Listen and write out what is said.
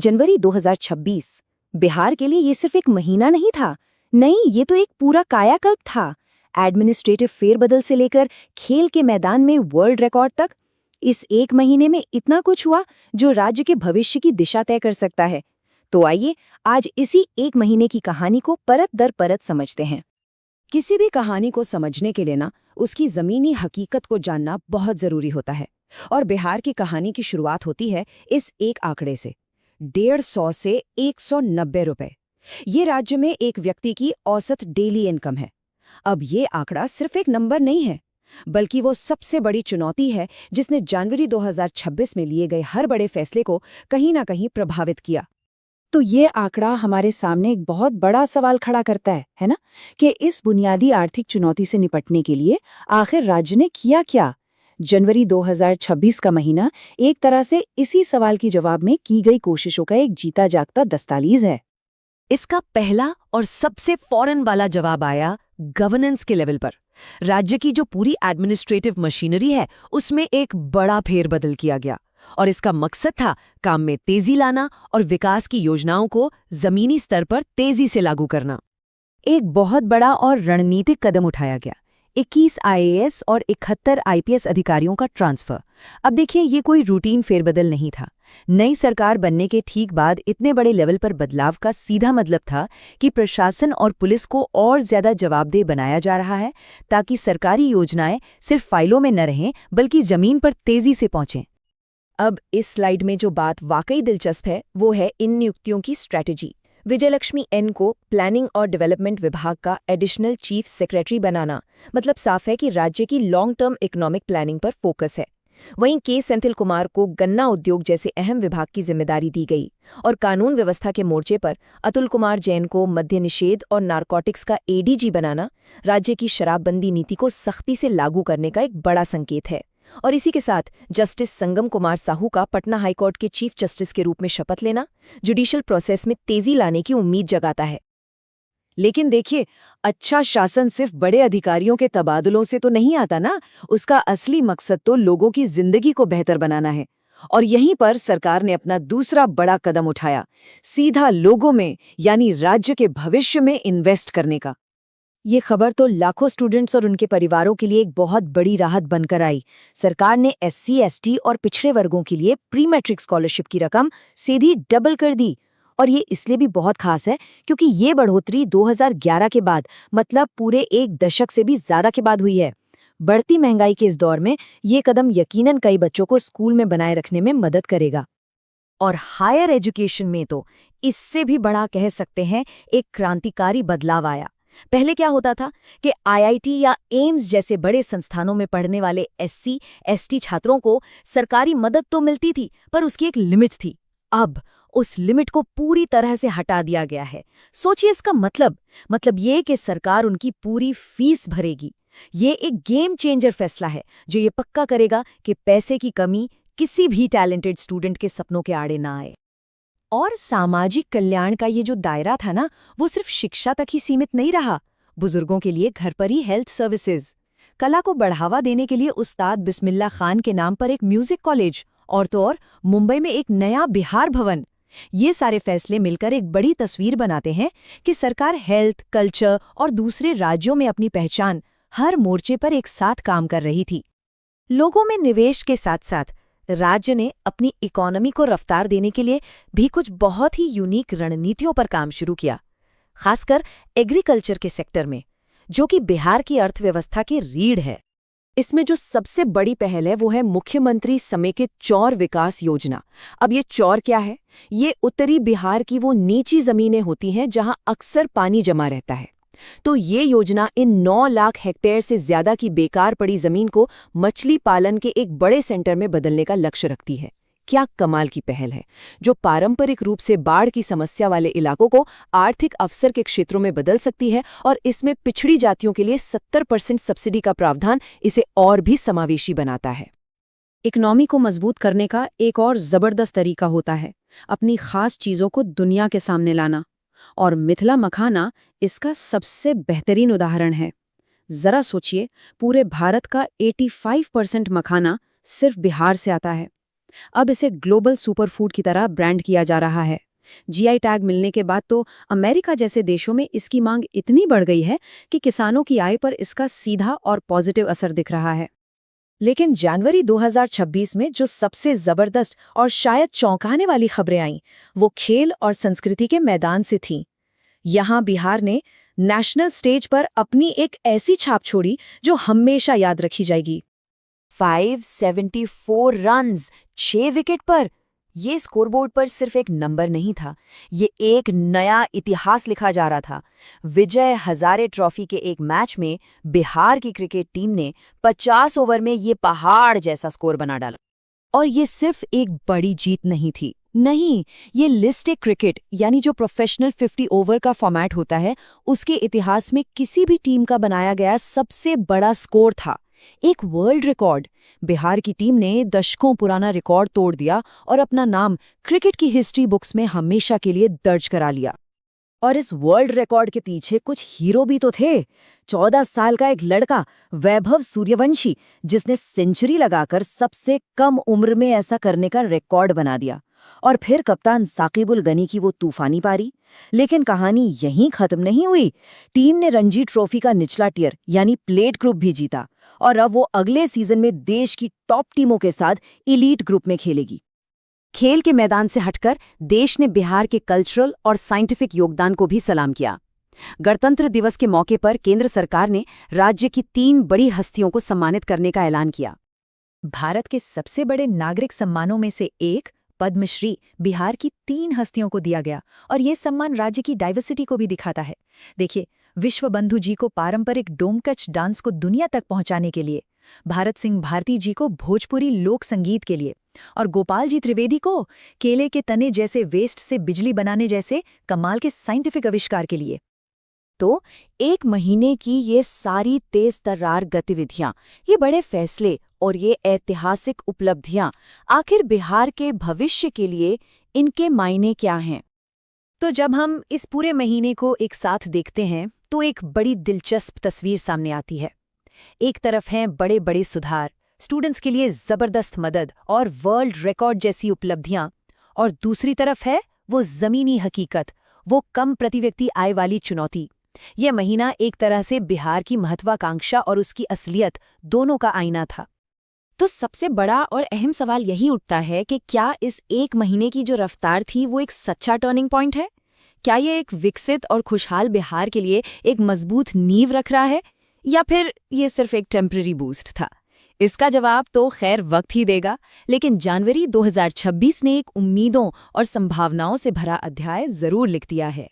जनवरी 2026 बिहार के लिए ये सिर्फ एक महीना नहीं था। नहीं, ये तो एक पूरा कायाकल्प था। एडमिनिस्ट्रेटिव फेरबदल से लेकर खेल के मैदान में वर्ल्ड रिकॉर्ड तक, इस एक महीने में इतना कुछ हुआ जो राज्य के भविष्य की दिशा तय कर सकता है। तो आइए आज इसी एक महीने की कहानी को परत दर परत समझते हैं। किसी भी कहानी को समझने के लिए ना उसकी जमीनी हकीकत को जानना बहुत जरूरी होता है। और बिहार की कहानी की शुरुआत होती है इस एक आंकड़े से, 150 से 190 रुपए। ये राज्य में एक व्यक्ति की औसत डेली इनकम है। अब ये आंकड़ा सिर्फ एक नंबर नहीं है, बल्कि वो सबसे बड़ी चुनौती है जिसने जनवरी 2026 में लिए गए हर बड़े फैसले को कहीं ना कहीं प्रभावित किया। तो ये आंकड़ा हमारे सामने एक बहुत बड़ा सवाल खड़ा करता है ना, कि इस बुनियादी आर्थिक चुनौती से निपटने के लिए आखिर राज्य ने किया क्या। जनवरी 2026 का महीना एक तरह से इसी सवाल के जवाब में की गई कोशिशों का एक जीता जागता दस्तावेज है। इसका पहला और सबसे फौरन वाला जवाब आया गवर्नेंस के लेवल पर। राज्य की जो पूरी एडमिनिस्ट्रेटिव मशीनरी है उसमें एक बड़ा फेरबदल किया गया, और इसका मकसद था काम में तेजी लाना और विकास की योजनाओं को जमीनी स्तर पर तेजी से लागू करना। एक बहुत बड़ा और रणनीतिक कदम उठाया गया, 21 आईएएस और 71 आईपीएस अधिकारियों का ट्रांसफर। अब देखिए, ये कोई रूटीन फेरबदल नहीं था। नई सरकार बनने के ठीक बाद इतने बड़े लेवल पर बदलाव का सीधा मतलब था कि प्रशासन और पुलिस को और ज्यादा जवाबदेह बनाया जा रहा है, ताकि सरकारी योजनाएं सिर्फ फाइलों में न रहें बल्कि जमीन पर तेजी से पहुंचें। अब इस स्लाइड में जो बात वाकई दिलचस्प है वो है इन नियुक्तियों की स्ट्रैटेजी। विजयलक्ष्मी एन को प्लानिंग और डेवलपमेंट विभाग का एडिशनल चीफ सेक्रेटरी बनाना, मतलब साफ है कि राज्य की लॉन्ग टर्म इकोनॉमिक प्लानिंग पर फोकस है। वहीं के सेंथिल कुमार को गन्ना उद्योग जैसे अहम विभाग की जिम्मेदारी दी गई, और कानून व्यवस्था के मोर्चे पर अतुल कुमार जैन को मद्य निषेध और नारकोटिक्स का एडीजी बनाना राज्य की शराबबंदी नीति को सख्ती से लागू करने का एक बड़ा संकेत है। और इसी के साथ जस्टिस संगम कुमार साहू का पटना हाईकोर्ट के चीफ जस्टिस के रूप में शपथ लेना जुडिशियल प्रोसेस में तेजी लाने की उम्मीद जगाता है। लेकिन देखिए, अच्छा शासन सिर्फ बड़े अधिकारियों के तबादलों से तो नहीं आता ना। उसका असली मकसद तो लोगों की जिंदगी को बेहतर बनाना है। और यहीं पर सरकार ने अपना दूसरा बड़ा कदम उठाया, सीधा लोगों में यानी राज्य के भविष्य में इन्वेस्ट करने का। ये खबर तो लाखों स्टूडेंट्स और उनके परिवारों के लिए एक बहुत बड़ी राहत बनकर आई। सरकार ने एससी, एसटी और पिछड़े वर्गों के लिए प्री मैट्रिक स्कॉलरशिप की रकम सीधी डबल कर दी। और ये इसलिए भी बहुत खास है क्योंकि ये बढ़ोतरी 2011 के बाद, मतलब पूरे एक दशक से भी ज्यादा के बाद हुई है। बढ़ती महंगाई के इस दौर में ये कदम यकीनन कई बच्चों को स्कूल में बनाए रखने में मदद करेगा। और हायर एजुकेशन में तो इससे भी बड़ा कह सकते हैं, एक क्रांतिकारी बदलाव आया। पहले क्या होता था कि आईआईटी या एम्स जैसे बड़े संस्थानों में पढ़ने वाले एससी, एसटी छात्रों को सरकारी मदद तो मिलती थी, पर उसकी एक लिमिट थी। अब उस लिमिट को पूरी तरह से हटा दिया गया है। सोचिए इसका मतलब ये कि सरकार उनकी पूरी फीस भरेगी। ये एक गेम चेंजर फैसला है जो ये पक्का करेगा कि पैसे की कमी किसी भी टैलेंटेड स्टूडेंट के सपनों के आड़े ना आए। और सामाजिक कल्याण का ये जो दायरा था ना, वो सिर्फ शिक्षा तक ही सीमित नहीं रहा। बुजुर्गों के लिए घर पर ही हेल्थ सर्विसेज, कला को बढ़ावा देने के लिए उस्ताद बिस्मिल्लाह खान के नाम पर एक म्यूजिक कॉलेज, और तो और मुंबई में एक नया बिहार भवन। ये सारे फैसले मिलकर एक बड़ी तस्वीर बनाते हैं कि सरकार हेल्थ, कल्चर और दूसरे राज्यों में अपनी पहचान हर मोर्चे पर एक साथ काम कर रही थी। लोगों में निवेश के साथ साथ राज्य ने अपनी इकोनॉमी को रफ्तार देने के लिए भी कुछ बहुत ही यूनिक रणनीतियों पर काम शुरू किया, खासकर एग्रीकल्चर के सेक्टर में, जो कि बिहार की अर्थव्यवस्था की रीढ़ है। इसमें जो सबसे बड़ी पहल है वो है मुख्यमंत्री समेकित चौर विकास योजना। अब ये चौर क्या है? ये उत्तरी बिहार की वो नीची जमीनें होती हैं जहां अक्सर पानी जमा रहता है। तो ये योजना इन 9 लाख हेक्टेयर से ज्यादा की बेकार पड़ी जमीन को मछली पालन के एक बड़े सेंटर में बदलने का लक्ष्य रखती है। क्या कमाल की पहल है, जो पारंपरिक रूप से बाढ़ की समस्या वाले इलाकों को आर्थिक अवसर के क्षेत्रों में बदल सकती है। और इसमें पिछड़ी जातियों के लिए 70% सब्सिडी का प्रावधान इसे और भी समावेशी बनाता है। इकोनॉमी को मजबूत करने का एक और जबरदस्त तरीका होता है अपनी खास चीजों को दुनिया के सामने लाना, और मिथिला मखाना इसका सबसे बेहतरीन उदाहरण है। जरा सोचिए, पूरे भारत का 85% मखाना सिर्फ बिहार से आता है। अब इसे ग्लोबल सुपरफूड की तरह ब्रांड किया जा रहा है। जीआई टैग मिलने के बाद तो अमेरिका जैसे देशों में इसकी मांग इतनी बढ़ गई है कि किसानों की आय पर इसका सीधा और पॉजिटिव असर दिख रहा है। लेकिन जनवरी 2026 में जो सबसे जबरदस्त और शायद चौंकाने वाली खबरें आईं, वो खेल और संस्कृति के मैदान से थीं। यहाँ बिहार ने नेशनल स्टेज पर अपनी एक ऐसी छाप छोड़ी जो हमेशा याद रखी जाएगी। 574 रन्स, 6 विकेट पर। ये स्कोरबोर्ड पर सिर्फ एक नंबर नहीं था, ये एक नया इतिहास लिखा जा रहा था। विजय हजारे ट्रॉफी के एक मैच में बिहार की क्रिकेट टीम ने 50 ओवर में ये पहाड़ जैसा स्कोर बना डाला। और ये सिर्फ एक बड़ी जीत नहीं थी, नहीं, ये लिस्ट क्रिकेट यानी जो प्रोफेशनल 50 ओवर का फॉर्मेट होता है, उसके इतिहास में किसी भी टीम का बनाया गया सबसे बड़ा स्कोर था। एक वर्ल्ड रिकॉर्ड। बिहार की टीम ने दशकों पुराना रिकॉर्ड तोड़ दिया और अपना नाम क्रिकेट की हिस्ट्री बुक्स में हमेशा के लिए दर्ज करा लिया। और इस वर्ल्ड रिकॉर्ड के पीछे कुछ हीरो भी तो थे। 14 साल का एक लड़का वैभव सूर्यवंशी, जिसने सेंचुरी लगाकर सबसे कम उम्र में ऐसा करने का रिकॉर्ड बना दिया। और फिर कप्तान साकिबुल गनी की वो तूफानी पारी। लेकिन कहानी यहीं खत्म नहीं हुई। टीम ने रणजी ट्रॉफी का निचला टियर यानी प्लेट ग्रुप भी जीता और अब वो अगले सीजन में देश की टॉप टीमों के साथ इलीट ग्रुप में खेलेगी। खेल के मैदान से हटकर देश ने बिहार के कल्चरल और साइंटिफिक योगदान को भी सलाम किया। गणतंत्र दिवस के मौके पर केंद्र सरकार ने राज्य की 3 बड़ी हस्तियों को सम्मानित करने का ऐलान किया। भारत के सबसे बड़े नागरिक सम्मानों में से एक पद्मश्री बिहार की 3 हस्तियों को दिया गया और ये सम्मान राज्य की डाइवर्सिटी को भी दिखाता है। देखिए, विश्व बंधु जी को पारंपरिक डोमकच डांस को दुनिया तक पहुंचाने के लिए, भारत सिंह भारती जी को भोजपुरी लोक संगीत के लिए और गोपाल जी त्रिवेदी को केले के तने जैसे वेस्ट से बिजली बनाने जैसे कमाल के साइंटिफिक आविष्कार के लिए। तो एक महीने की ये सारी तेज तर्रार गतिविधियां, ये बड़े फैसले और ये ऐतिहासिक उपलब्धियां, आखिर बिहार के भविष्य के लिए इनके मायने क्या हैं? तो जब हम इस पूरे महीने को एक साथ देखते हैं तो एक बड़ी दिलचस्प तस्वीर सामने आती है। एक तरफ हैं बड़े बड़े सुधार, स्टूडेंट्स के लिए जबरदस्त मदद और वर्ल्ड रिकॉर्ड जैसी उपलब्धियां, और दूसरी तरफ है वो जमीनी हकीकत, वो कम प्रति व्यक्ति आय वाली चुनौती। यह महीना एक तरह से बिहार की महत्वाकांक्षा और उसकी असलियत दोनों का आईना था। तो सबसे बड़ा और अहम सवाल यही उठता है कि क्या इस एक महीने की जो रफ्तार थी वो एक सच्चा टर्निंग पॉइंट है? क्या ये एक विकसित और खुशहाल बिहार के लिए एक मजबूत नींव रख रहा है, या फिर ये सिर्फ एक टेम्पररी बूस्ट था? इसका जवाब तो खैर वक्त ही देगा, लेकिन जनवरी 2026 ने एक उम्मीदों और संभावनाओं से भरा अध्याय जरूर लिख दिया है।